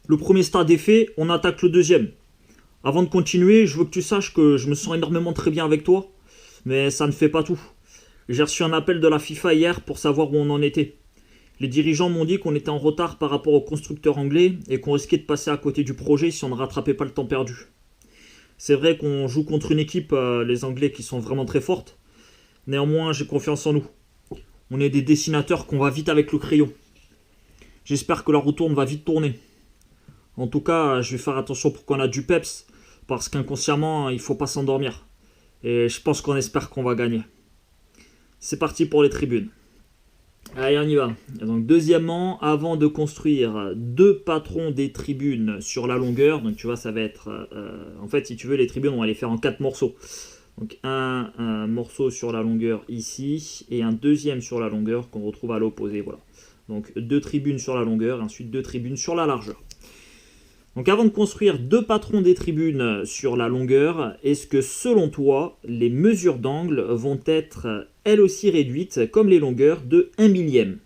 Le premier stade est fait, on attaque le deuxième. Avant de continuer, je veux que tu saches que je me sens énormément très bien avec toi, mais ça ne fait pas tout. J'ai reçu un appel de la FIFA hier pour savoir où on en était. Les dirigeants m'ont dit qu'on était en retard par rapport aux constructeurs anglais et qu'on risquait de passer à côté du projet si on ne rattrapait pas le temps perdu. C'est vrai qu'on joue contre une équipe, les Anglais, qui sont vraiment très fortes. Néanmoins, j'ai confiance en nous. On est des dessinateurs qu'on va vite avec le crayon. J'espère que la roue tourne va vite tourner. En tout cas, je vais faire attention pour qu'on a du peps, parce qu'inconsciemment, il ne faut pas s'endormir. Et je pense qu'on espère qu'on va gagner. C'est parti pour les tribunes. Allez, on y va. Donc, deuxièmement, avant de construire deux patrons des tribunes sur la longueur, donc tu vois, ça va être... en fait, si tu veux, les tribunes, on va les faire en 4 morceaux. Donc, un morceau sur la longueur ici, et un deuxième sur la longueur qu'on retrouve à l'opposé. Voilà. Donc, deux tribunes sur la longueur, et ensuite deux tribunes sur la largeur. Donc avant de construire deux patrons des tribunes sur la longueur, est-ce que selon toi, les mesures d'angle vont être elles aussi réduites comme les longueurs de 1 millième?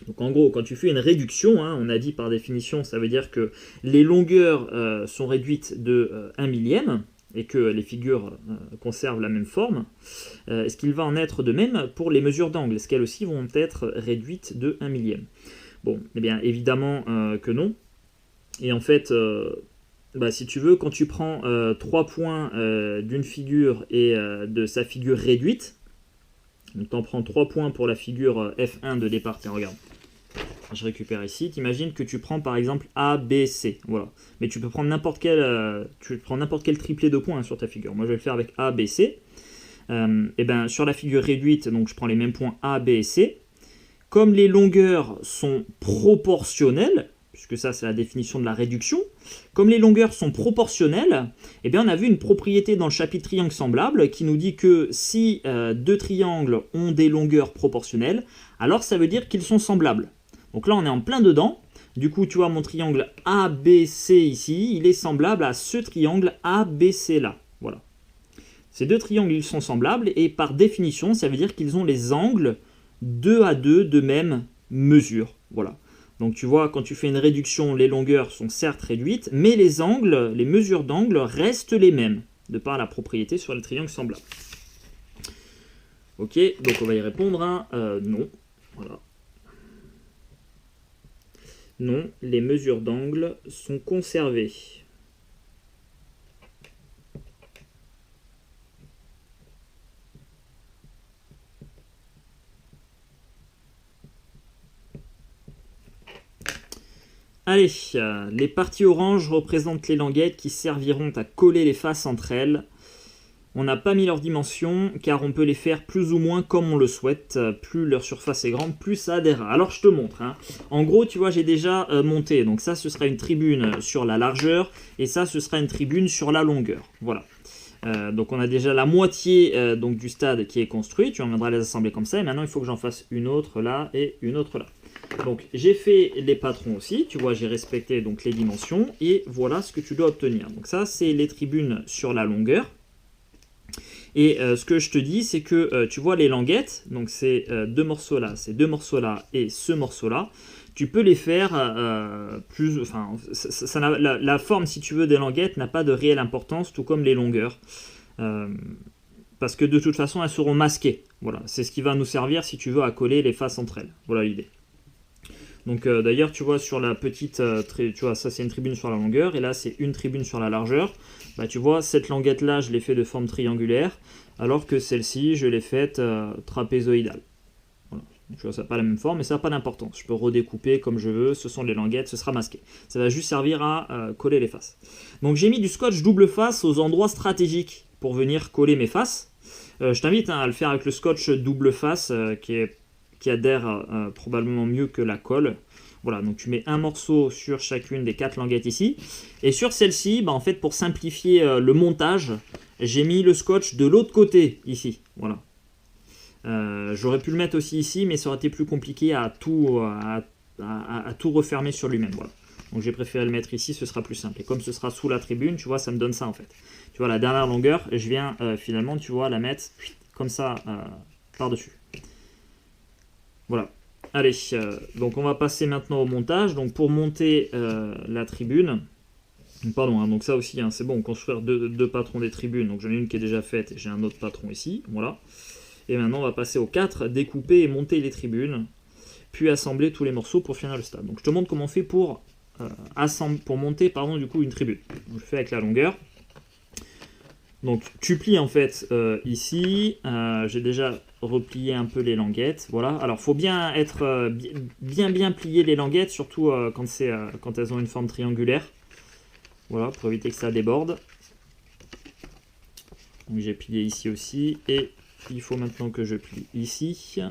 Donc en gros, quand tu fais une réduction, on a dit par définition, ça veut dire que les longueurs sont réduites de 1 millième et que les figures conservent la même forme. Est-ce qu'il va en être de même pour les mesures d'angle? Est-ce qu'elles aussi vont être réduites de 1 millième? Bon, eh bien évidemment que non. Et en fait, si tu veux, quand tu prends 3 points d'une figure et de sa figure réduite, donc tu en prends 3 points pour la figure F1 de départ, tiens regarde, je récupère ici, t'imagines que tu prends par exemple A, B, C, voilà. Mais tu peux prendre n'importe quel triplé de points sur ta figure. Moi je vais le faire avec A, B, C. Et ben sur la figure réduite, donc je prends les mêmes points A, B et C. Comme les longueurs sont proportionnelles, puisque ça c'est la définition de la réduction, comme les longueurs sont proportionnelles, eh bien on a vu une propriété dans le chapitre triangle semblable qui nous dit que si deux triangles ont des longueurs proportionnelles, alors ça veut dire qu'ils sont semblables. Donc là on est en plein dedans, du coup tu vois mon triangle ABC ici, il est semblable à ce triangle ABC là, voilà. Ces deux triangles ils sont semblables et par définition ça veut dire qu'ils ont les angles 2 à 2 de même mesure, voilà. Donc tu vois, quand tu fais une réduction, les longueurs sont certes réduites, mais les angles, les mesures d'angle restent les mêmes, de par la propriété sur les triangles semblables. Ok, donc on va y répondre non. Voilà. Non, les mesures d'angle sont conservées. Allez, les parties oranges représentent les languettes qui serviront à coller les faces entre elles. On n'a pas mis leurs dimensions car on peut les faire plus ou moins comme on le souhaite. Plus leur surface est grande, plus ça adhère. Alors je te montre. En gros, tu vois, j'ai déjà monté. Donc ça, ce sera une tribune sur la largeur et ça, ce sera une tribune sur la longueur. Voilà. Donc on a déjà la moitié donc du stade qui est construit. Tu viendras les assembler comme ça. Et maintenant, il faut que j'en fasse une autre là et une autre là. Donc j'ai fait les patrons aussi, tu vois, j'ai respecté donc les dimensions et voilà ce que tu dois obtenir. Donc ça c'est les tribunes sur la longueur. Et ce que je te dis c'est que tu vois les languettes, donc ces deux morceaux là et ce morceau là, tu peux les faire plus, enfin la forme si tu veux des languettes n'a pas de réelle importance, tout comme les longueurs. Parce que de toute façon elles seront masquées. Voilà, c'est ce qui va nous servir si tu veux à coller les faces entre elles. Voilà l'idée. Donc d'ailleurs tu vois sur la petite, tu vois ça c'est une tribune sur la longueur et là c'est une tribune sur la largeur. Bah, tu vois cette languette là je l'ai fait de forme triangulaire alors que celle-ci je l'ai faite trapézoïdale. Voilà. Tu vois ça n'a pas la même forme mais ça n'a pas d'importance. Je peux redécouper comme je veux, ce sont les languettes, ce sera masqué. Ça va juste servir à coller les faces. Donc j'ai mis du scotch double face aux endroits stratégiques pour venir coller mes faces. Je t'invite à le faire avec le scotch double face qui adhère probablement mieux que la colle. Voilà, donc tu mets un morceau sur chacune des 4 languettes ici. Et sur celle-ci, en fait, pour simplifier le montage, j'ai mis le scotch de l'autre côté, ici. Voilà. J'aurais pu le mettre aussi ici, mais ça aurait été plus compliqué à tout refermer sur lui-même. Voilà. Donc j'ai préféré le mettre ici, ce sera plus simple. Et comme ce sera sous la tribune, tu vois, ça me donne ça en fait. Tu vois, la dernière longueur, je viens finalement, tu vois, la mettre comme ça par-dessus. Voilà. Allez, donc on va passer maintenant au montage. Donc pour monter la tribune, pardon, hein, donc ça aussi, hein, c'est bon, construire deux patrons des tribunes. Donc j'en ai une qui est déjà faite et j'ai un autre patron ici, voilà. Et maintenant on va passer au 4, découper et monter les tribunes, puis assembler tous les morceaux pour finir le stade. Donc je te montre comment on fait pour, monter du coup une tribune. Donc, je fais avec la longueur. Donc tu plies en fait ici, j'ai déjà replié un peu les languettes, voilà. Alors faut bien être bien plier les languettes, surtout quand elles ont une forme triangulaire, voilà, pour éviter que ça déborde. Donc j'ai plié ici aussi, et il faut maintenant que je plie ici.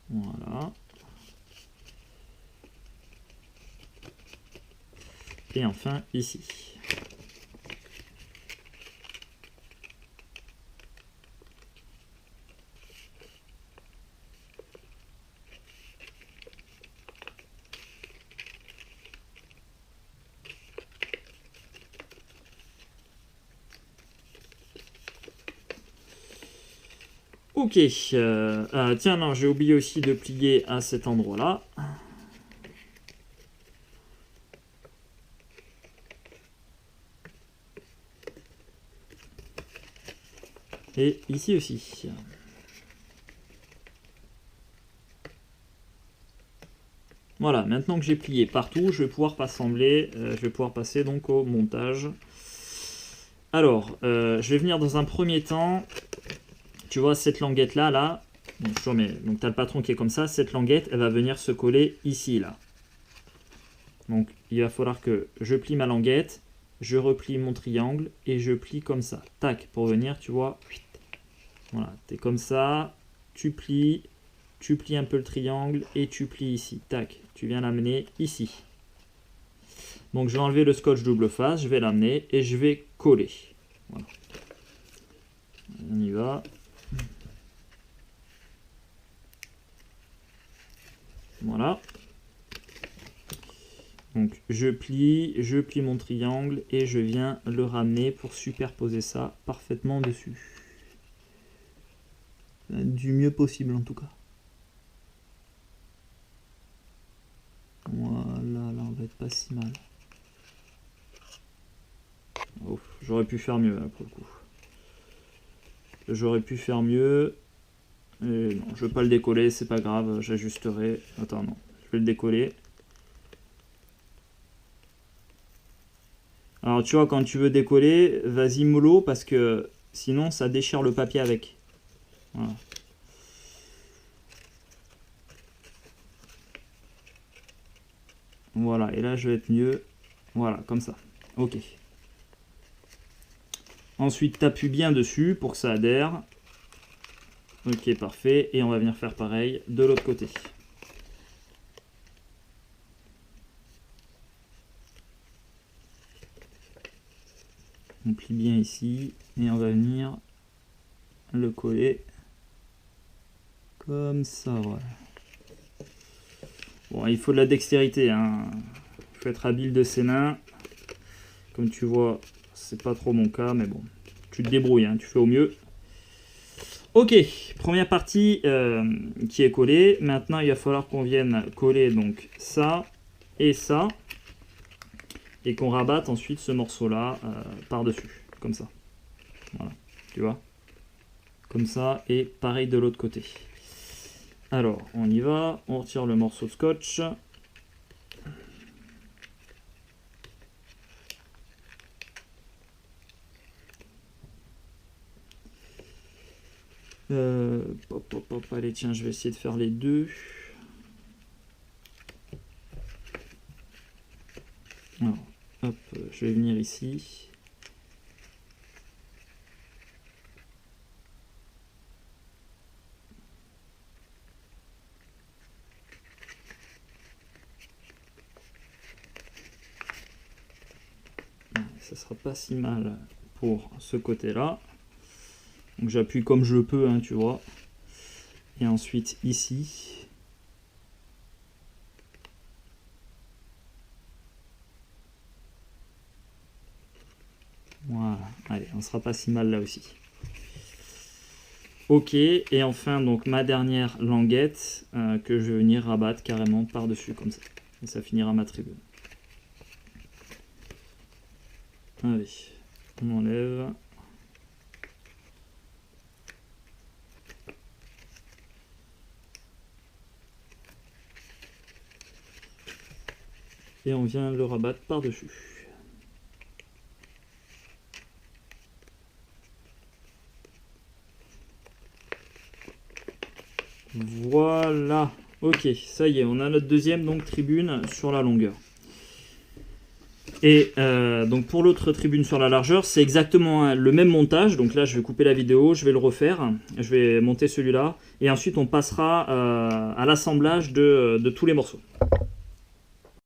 Voilà. Et enfin ici. Ok, tiens non, j'ai oublié aussi de plier à cet endroit-là. Et ici aussi. Voilà, maintenant que j'ai plié partout, je vais pouvoir passer donc au montage. Alors, je vais venir dans un premier temps, tu vois cette languette là, donc tu as le patron qui est comme ça, cette languette, elle va venir se coller ici, là. Donc, il va falloir que je plie ma languette, je replie mon triangle, et je plie comme ça. Tac, pour venir, tu vois, voilà, t'es comme ça, tu plies un peu le triangle, et tu plies ici. Tac, tu viens l'amener ici. Donc je vais enlever le scotch double face, je vais l'amener et je vais coller. Voilà. On y va. Voilà. Donc je plie mon triangle et je viens le ramener pour superposer ça parfaitement dessus. Du mieux possible en tout cas. Voilà, là on va être pas si mal. Oh, j'aurais pu faire mieux là, pour le coup. J'aurais pu faire mieux. Et non, je vais pas le décoller, c'est pas grave, j'ajusterai. Attends, non, je vais le décoller. Alors tu vois, quand tu veux décoller, vas-y mollo parce que sinon ça déchire le papier avec. Voilà. Voilà, et là je vais être mieux. Voilà, comme ça. Ok. Ensuite, t'appuies bien dessus pour que ça adhère. Ok, parfait. Et on va venir faire pareil de l'autre côté. On plie bien ici et on va venir le coller comme ça, voilà. Bon, il faut de la dextérité, hein. Il faut être habile de ses mains. Comme tu vois, c'est pas trop mon cas, mais bon, tu te débrouilles, hein, tu fais au mieux. Ok, première partie qui est collée. Maintenant, il va falloir qu'on vienne coller donc ça et ça. Et qu'on rabatte ensuite ce morceau-là par-dessus, comme ça. Voilà, tu vois. Comme ça, et pareil de l'autre côté. Alors, on y va, on retire le morceau de scotch. Allez, tiens, je vais essayer de faire les deux. Alors, hop, je vais venir ici. Ça sera pas si mal pour ce côté-là. Donc j'appuie comme je peux, hein, tu vois. Et ensuite ici. Voilà, allez, on sera pas si mal là aussi. Ok, et enfin donc ma dernière languette que je vais venir rabattre carrément par-dessus comme ça. Et ça finira ma tribune. Allez, on enlève. Et on vient le rabattre par-dessus. Voilà, ok, ça y est, on a notre deuxième donc tribune sur la longueur. Et donc pour l'autre tribune sur la largeur, c'est exactement le même montage. Donc là, je vais couper la vidéo, je vais le refaire, je vais monter celui-là, et ensuite on passera à l'assemblage de tous les morceaux.